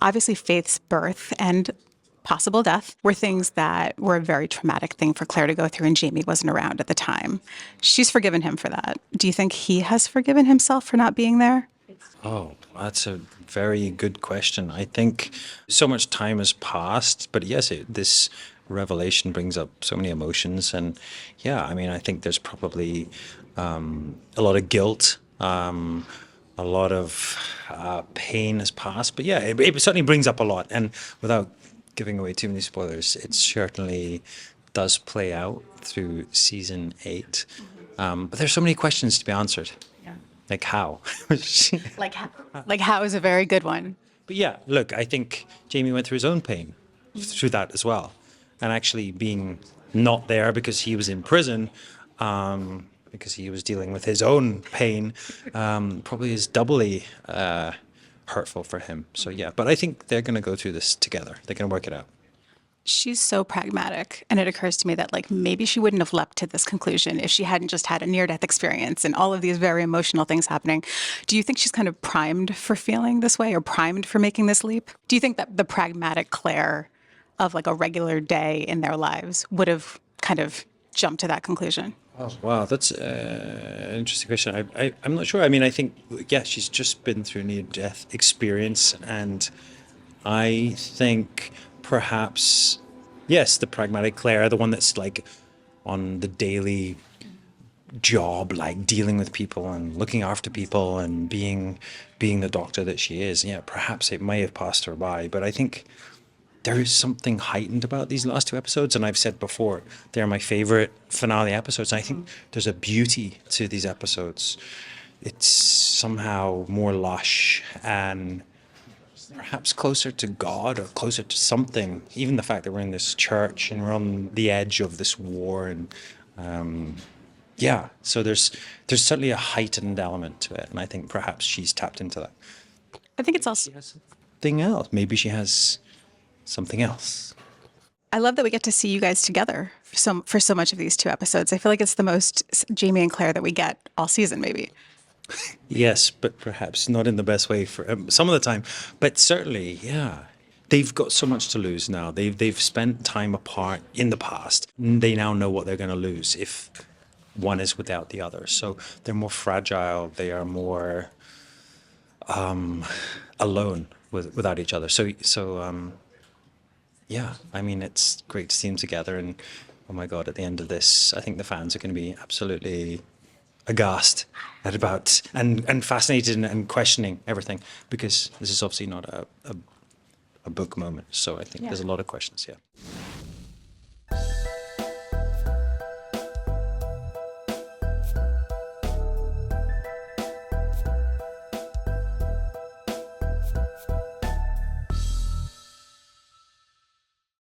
Obviously, Faith's birth and possible death were things that were a very traumatic thing for Claire to go through, and Jamie wasn't around at the time. She's forgiven him for that. Do you think he has forgiven himself for not being there? Oh, that's a very good question. I think so much time has passed, but yes, this revelation brings up so many emotions. And yeah, I mean, I think there's probably a lot of guilt, a lot of pain has passed. But yeah, it certainly brings up a lot. And without giving away too many spoilers, it certainly does play out through season 8. But there's so many questions to be answered. Yeah. Like how? Like how is a very good one. But yeah, look, I think Jamie went through his own pain through that as well. And actually being not there because he was in prison, because he was dealing with his own pain, probably is doubly hurtful for him. So yeah, but I think they're going to go through this together. They're going to work it out. She's so pragmatic. And it occurs to me that, like, maybe she wouldn't have leapt to this conclusion if she hadn't just had a near death experience and all of these very emotional things happening. Do you think she's kind of primed for feeling this way or primed for making this leap? Do you think that the pragmatic Claire of like a regular day in their lives would have kind of jumped to that conclusion? Oh, wow, that's an interesting question. I'm not sure. I mean, I think, yeah, she's just been through a near-death experience, and I think perhaps, yes, the pragmatic Claire, the one that's like on the daily job, like dealing with people and looking after people and being the doctor that she is. Yeah, perhaps it may have passed her by, but I think there is something heightened about these last 2 episodes, and I've said before, they're my favorite finale episodes. I think there's a beauty to these episodes. It's somehow more lush and perhaps closer to God or closer to something. Even the fact that we're in this church and we're on the edge of this war, and yeah, so there's certainly a heightened element to it, and I think perhaps she's tapped into that. I think it's also, Thing else, maybe she has something else. I love that we get to see you guys together for so much of these 2 episodes. I feel like it's the most Jamie and Claire that we get all season, maybe. Yes, but perhaps not in the best way for some of the time. But certainly, yeah, they've got so much to lose now. They've spent time apart in the past. They now know what they're going to lose if one is without the other. So they're more fragile. They are more alone without each other. So yeah, I mean, it's great to see them together. And oh my God, at the end of this, I think the fans are going to be absolutely aghast at about and fascinated and questioning everything, because this is obviously not a book moment. So I think there's a lot of questions. Yeah.